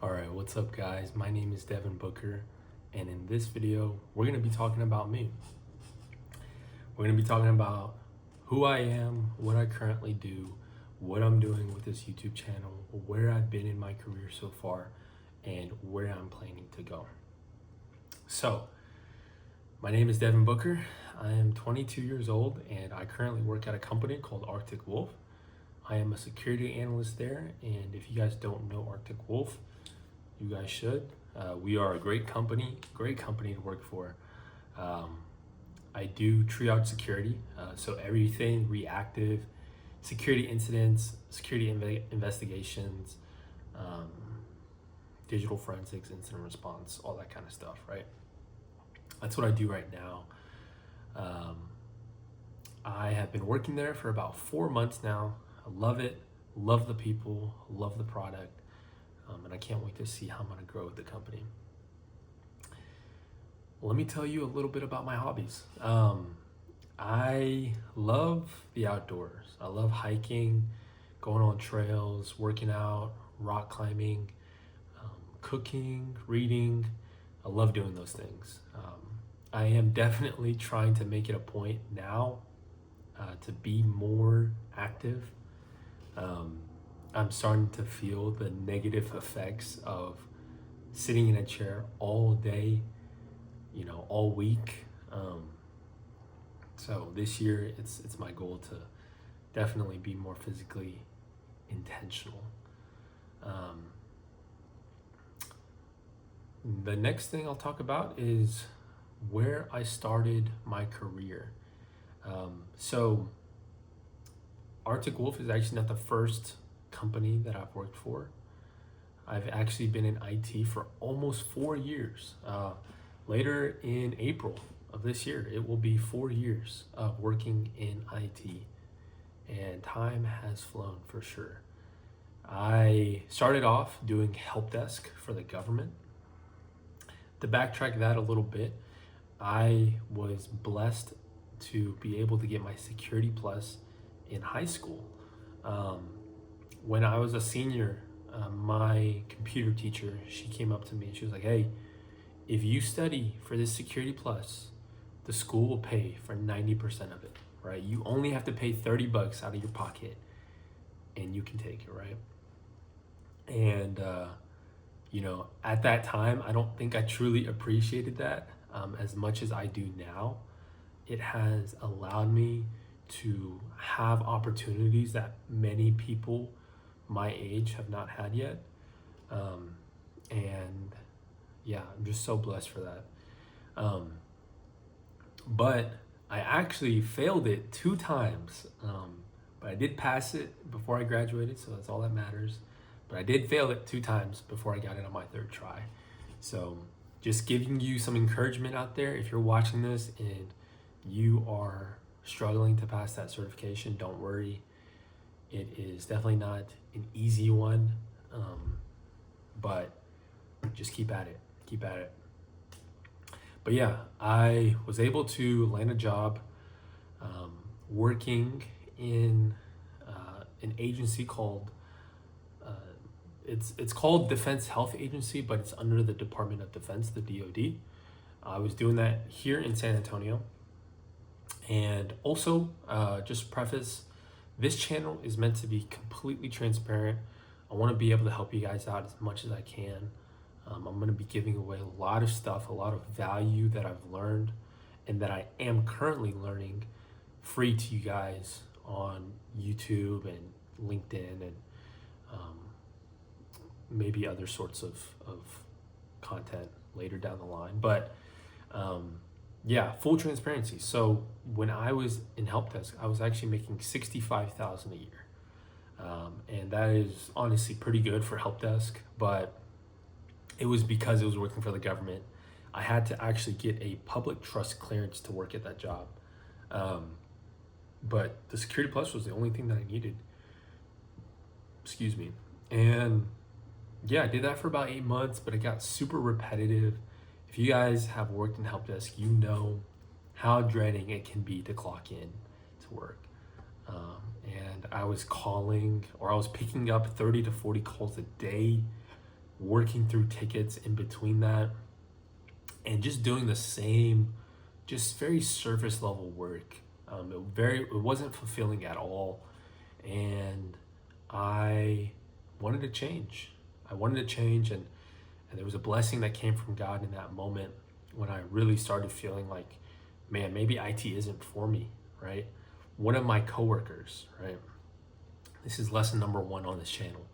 Alright, what's up guys? My name is Devin Booker, and in this video, we're going to be talking about me. We're going to be talking about who I am, what I currently do, what I'm doing with this YouTube channel, where I've been in my career so far, and where I'm planning to go. So, my name is Devin Booker. I am 22 years old, and I currently work at a company called Arctic Wolf. I am a security analyst there, and if you guys don't know Arctic Wolf, you guys should. We are a great company to work for. I do triage security, so everything reactive, security incidents, security investigations, digital forensics, incident response, all that kind of stuff, right? That's what I do right now. I have been working there for about 4 months now. I love it, love the people, love the product, and I can't wait to see how I'm going to grow with the company. Let me tell you a little bit about my hobbies. I love the outdoors. I love hiking, going on trails, working out, rock climbing, cooking, reading. I love doing those things. I am definitely trying to make it a point now to be more active. I'm starting to feel the negative effects of sitting in a chair all day, all week. So this year, it's my goal to definitely be more physically intentional. The next thing I'll talk about is where I started my career. So Arctic Wolf is actually not the first company that I've worked for. I've actually been in IT for almost 4 years. Later in April of this year, it will be 4 years of working in IT, and time has flown for sure. I started off doing help desk for the government. To backtrack that a little bit, I was blessed to be able to get my Security Plus in high school. When I was a senior, my computer teacher, she came up to me and she was like, hey, if you study for this Security Plus, the school will pay for 90% of it, right? You only have to pay $30 out of your pocket and you can take it, right? And, at that time, I don't think I truly appreciated that as much as I do now. It has allowed me to have opportunities that many people my age have not had yet. And yeah, I'm just so blessed for that. But I actually failed it 2 times, but I did pass it before I graduated, so that's all that matters. But I did fail it 2 times before I got it on my 3rd try. So just giving you some encouragement out there. If you're watching this and you are struggling to pass that certification, don't worry. It is definitely not an easy one, but just keep at it. But yeah, I was able to land a job working in an agency called it's called Defense Health Agency, but it's under the Department of Defense, the DoD. I was doing that here in San Antonio. And also, just preface, this channel is meant to be completely transparent. I want to be able to help you guys out as much as I can. I'm going to be giving away a lot of stuff, a lot of value that I've learned and that I am currently learning free to you guys on YouTube and LinkedIn and maybe other sorts of content later down the line. But yeah, full transparency. So when I was in help desk, I was actually making $65,000 a year. And that is honestly pretty good for help desk, but it was because it was working for the government. I had to actually get a public trust clearance to work at that job. But the Security Plus was the only thing that I needed. Excuse me. And yeah, I did that for about 8 months, but it got super repetitive. If you guys have worked in help desk, you know how dreading it can be to clock in to work. And I was calling, or I was picking up 30 to 40 calls a day working through tickets in between that, and just doing the same, just very surface level work. It wasn't fulfilling at all, and I wanted to change. I wanted to change, and there was a blessing that came from God in that moment when I really started feeling like, man, maybe IT isn't for me, right? One of my coworkers, right? This is lesson number one on this channel.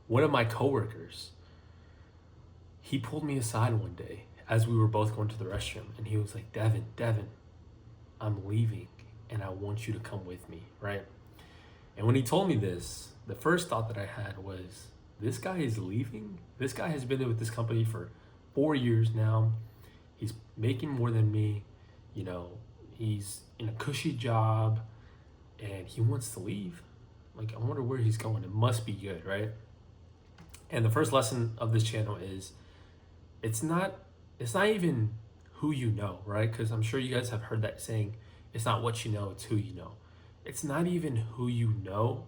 One of my coworkers, he pulled me aside one day as we were both going to the restroom, and he was like, Devin, I'm leaving and I want you to come with me, right? And when he told me this, the first thought that I had was, this guy is leaving? This guy has been with this company for 4 years now. He's making more than me. You know, he's in a cushy job and he wants to leave. Like, I wonder where he's going. It must be good, right? And the first lesson of this channel is it's not even who you know, right? Because I'm sure you guys have heard that saying, it's not what you know, it's who you know. It's not even who you know,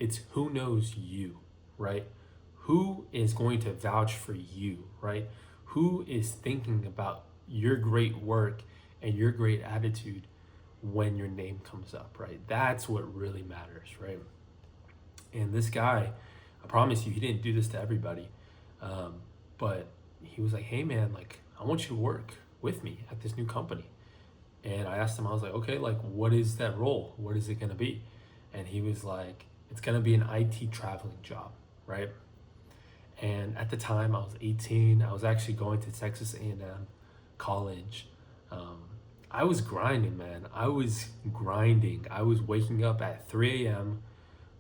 it's who knows you, right? Who is going to vouch for you, right? Who is thinking about your great work and your great attitude when your name comes up, right? That's what really matters, right? And this guy, I promise you, he didn't do this to everybody. But he was like, hey man, like, I want you to work with me at this new company. And I asked him, I was like, okay, like, what is that role? What is it gonna be? And he was like, it's gonna be an IT traveling job, right? And at the time I was 18, I was actually going to Texas A&M college. I was grinding, man. I was grinding. I was waking up at 3 a.m.,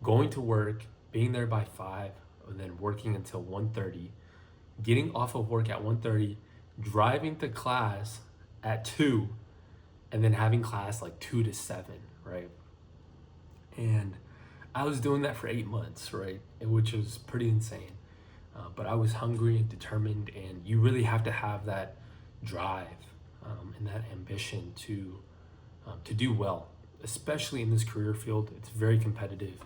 going to work, being there by 5, and then working until 1:30, getting off of work at 1:30, driving to class at 2, and then having class like 2 to 7, right? And I was doing that for 8 months, right? Which was pretty insane. But I was hungry and determined, and you really have to have that drive and that ambition to do well, especially in this career field. It's very competitive.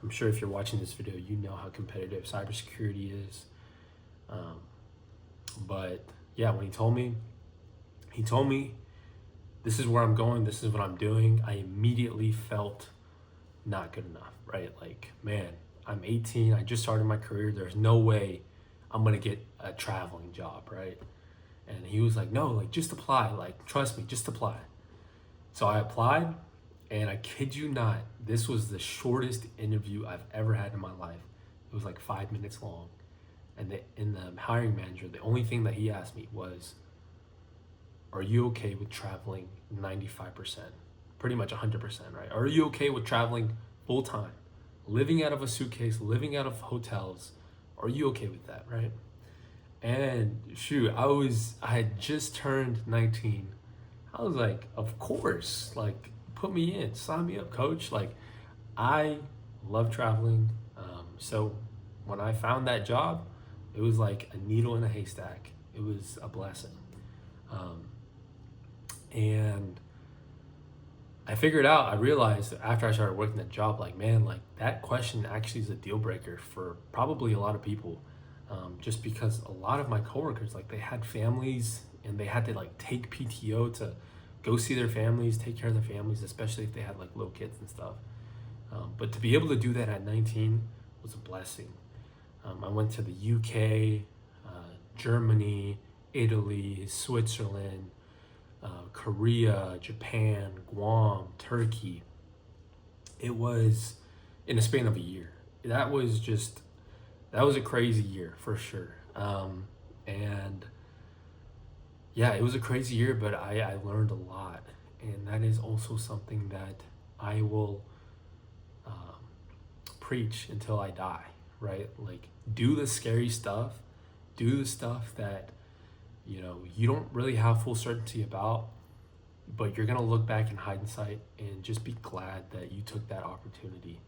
I'm sure if you're watching this video, you know how competitive cybersecurity is. But yeah, when he told me, this is where I'm going, this is what I'm doing, I immediately felt not good enough, right? Like, man, I'm 18, I just started my career, there's no way I'm gonna get a traveling job, right? And he was like, no, like, just apply, like, trust me, just apply. So I applied, and I kid you not, this was the shortest interview I've ever had in my life. It was like 5 minutes long. And the hiring manager, the only thing that he asked me was, are you okay with traveling 95%? Pretty much 100%, right? Are you okay with traveling full time? Living out of a suitcase, living out of hotels, are you okay with that, right? And shoot, I had just turned 19. I was like, of course, like, put me in, sign me up, coach. Like, I love traveling. So when I found that job, it was like a needle in a haystack. It was a blessing. And I realized after I started working that job, like, man, like, that question actually is a deal breaker for probably a lot of people. Just because a lot of my coworkers, like, they had families and they had to like take PTO to go see their families, take care of their families, especially if they had like little kids and stuff. But to be able to do that at 19 was a blessing. I went to the UK, Germany, Italy, Switzerland, Korea, Japan, Guam, Turkey. It was in a span of a year. That was a crazy year for sure. And yeah, it was a crazy year, but I learned a lot. And that is also something that I will preach until I die, right? Like, do the scary stuff, do the stuff that, you know, you don't really have full certainty about, but you're gonna look back in hindsight and just be glad that you took that opportunity.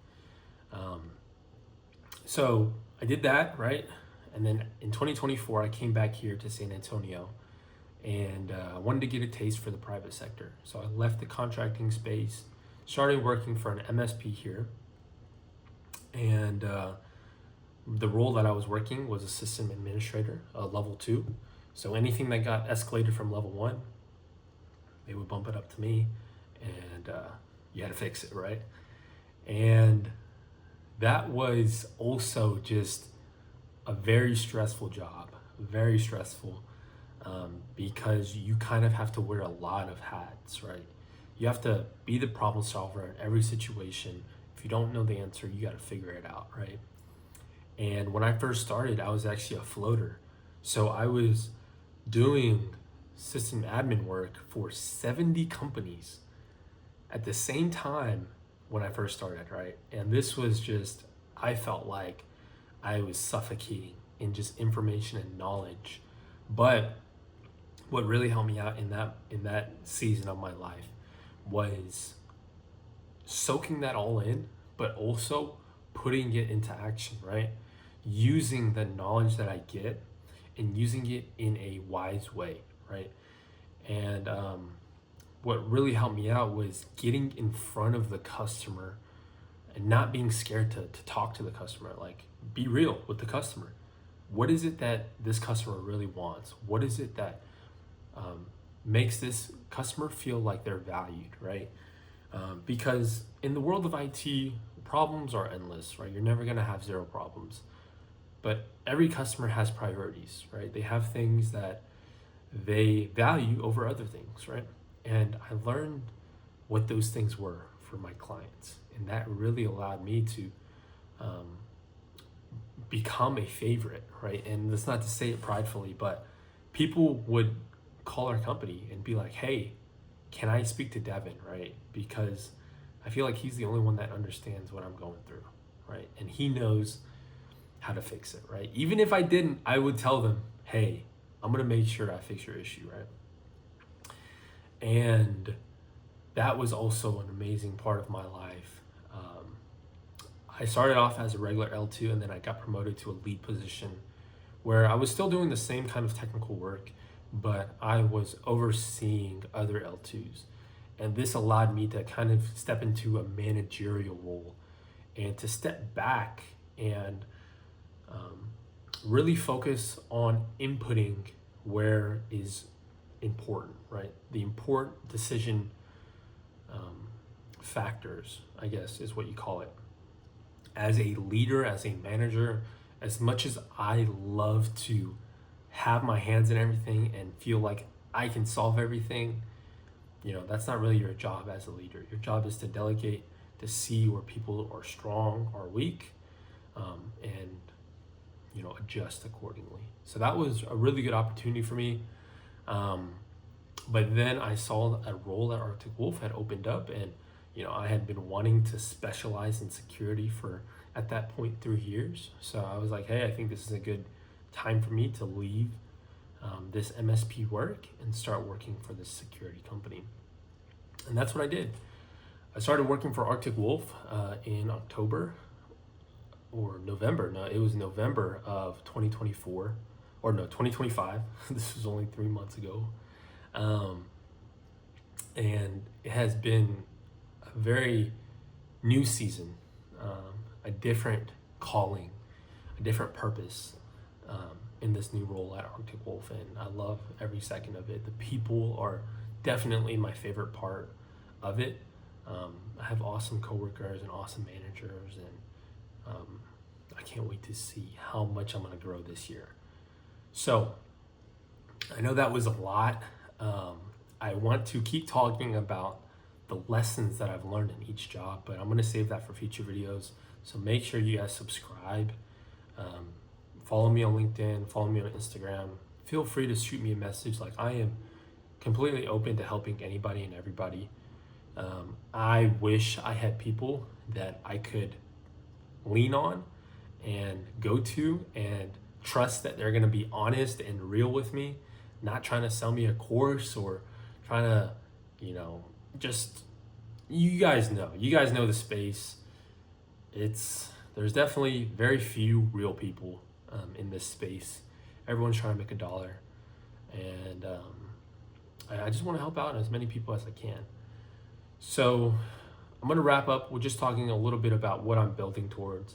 So I did that, right? And then in 2024, I came back here to San Antonio, and I wanted to get a taste for the private sector. So I left the contracting space, started working for an MSP here, and The role that I was working was a system administrator, level 2. So anything that got escalated from level 1, they would bump it up to me, and you had to fix it, right? And that was also just a very stressful job, very stressful, because you kind of have to wear a lot of hats, right? You have to be the problem solver in every situation. If you don't know the answer, you got to figure it out, right? And when I first started, I was actually a floater. So I was doing system admin work for 70 companies at the same time when I first started, right? And this was just, I felt like I was suffocating in just information and knowledge. But what really helped me out in that season of my life was soaking that all in, but also putting it into action, right? Using the knowledge that I get and using it in a wise way, right? And what really helped me out was getting in front of the customer and not being scared to talk to the customer. Like, be real with the customer. What is it that this customer really wants? What is it that makes this customer feel like they're valued, right? Because in the world of IT, problems are endless, right? You're never gonna have zero problems. But every customer has priorities, right? They have things that they value over other things, right? And I learned what those things were for my clients. And that really allowed me to become a favorite, right? And that's not to say it pridefully, but people would call our company and be like, hey, can I speak to Devin, right? Because I feel like he's the only one that understands what I'm going through, right? And he knows how to fix it, right? Even if I didn't, I would tell them, hey, I'm gonna make sure I fix your issue, right? And that was also an amazing part of my life. I started off as a regular L2, and then I got promoted to a lead position where I was still doing the same kind of technical work, but I was overseeing other L2s. And this allowed me to kind of step into a managerial role and to step back and really focus on inputting where is important, right? The important decision factors, I guess, is what you call it. As a leader, as a manager, as much as I love to have my hands in everything and feel like I can solve everything, that's not really your job as a leader. Your job is to delegate, to see where people are strong or weak, and adjust accordingly. So that was a really good opportunity for me. But then I saw a role at Arctic Wolf had opened up, and I had been wanting to specialize in security for, at that point, 3 years. So I was like, hey, I think this is a good time for me to leave this MSP work and start working for this security company. And that's what I did. I started working for Arctic Wolf in October or November. No, it was November of 2024, or no, 2025. This was only 3 months ago. And it has been a very new season, a different calling, a different purpose in this new role at Arctic Wolf, and I love every second of it. The people are definitely my favorite part of it. I have awesome coworkers and awesome managers, and I can't wait to see how much I'm going to grow this year. So I know that was a lot. I want to keep talking about the lessons that I've learned in each job, but I'm going to save that for future videos. So make sure you guys subscribe. Follow me on LinkedIn, follow me on Instagram. Feel free to shoot me a message. Like, I am completely open to helping anybody and everybody. I wish I had people that I could lean on and go to and trust that they're going to be honest and real with me, not trying to sell me a course or trying to, just, you guys know the space. There's definitely very few real people in this space. Everyone's trying to make $1, and I just want to help out as many people as I can. So I'm going to wrap up with just talking a little bit about what I'm building towards.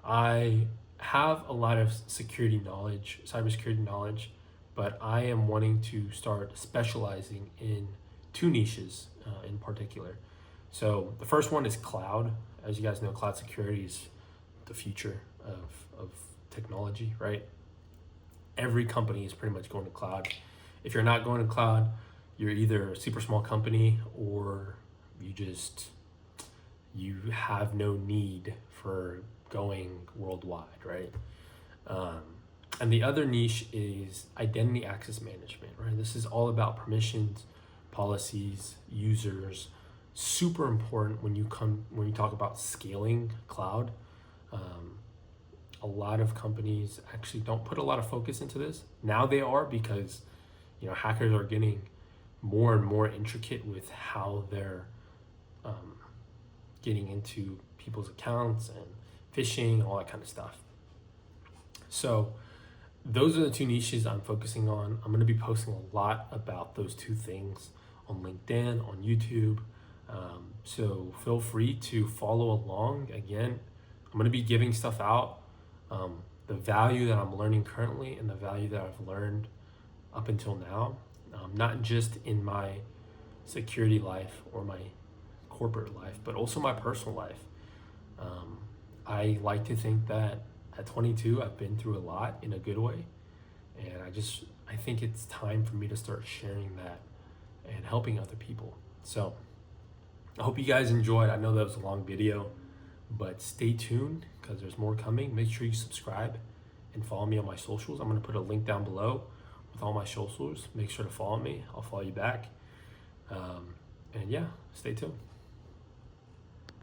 I have a lot of security knowledge, cybersecurity knowledge, but I am wanting to start specializing in two niches in particular. So the first one is cloud. As you guys know, cloud security is the future of technology, right? Every company is pretty much going to cloud. If you're not going to cloud, you're either a super small company or you have no need for going worldwide, right? Um, and the other niche is identity access management, right? This is all about permissions, policies, users. Super important when you talk about scaling cloud. Um, a lot of companies actually don't put a lot of focus into this. Now they are, because hackers are getting more and more intricate with how they're um, getting into people's accounts and phishing, all that kind of stuff. So those are the two niches I'm focusing on. I'm going to be posting a lot about those two things on LinkedIn, on YouTube. So feel free to follow along. Again, I'm going to be giving stuff out. The value that I'm learning currently and the value that I've learned up until now, not just in my security life or my corporate life, but also my personal life. I like to think that at 22, I've been through a lot in a good way. And I think it's time for me to start sharing that and helping other people. So I hope you guys enjoyed. I know that was a long video, but stay tuned because there's more coming. Make sure you subscribe and follow me on my socials. I'm going to put a link down below with all my socials. Make sure to follow me. I'll follow you back. And yeah, stay tuned.